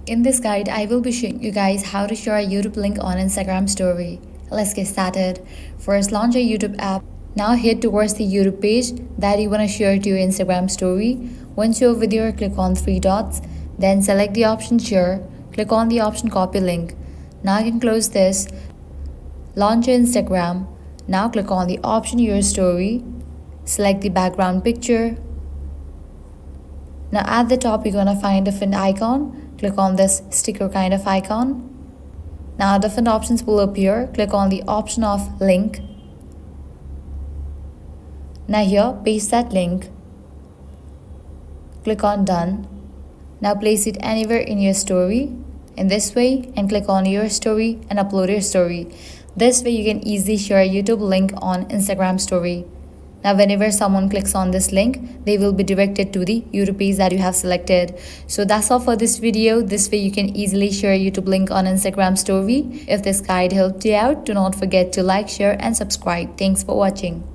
In this guide, I will be showing you guys how to share a YouTube link on Instagram story. Let's get started. First, launch a YouTube app. Now head towards the YouTube page that you want to share to your Instagram story. Once you're with your, click on three dots. Then select the option share. Click on the option copy link. Now you can close this. Launch your Instagram. Now click on the option your story. Select the background picture. Now at the top you're gonna find a different icon. Click on this sticker kind of icon. Now different options will appear. Click on the option of link. Now here paste that link. Click on done. Now place it anywhere in your story in this way and click on your story and upload your story. This way you can easily share a YouTube link on Instagram story. Now whenever someone clicks on this link, they will be directed to the YouTube page that you have selected. So that's all for this video. This way you can easily share a YouTube link on Instagram story. If this guide helped you out, do not forget to like, share and subscribe. Thanks for watching.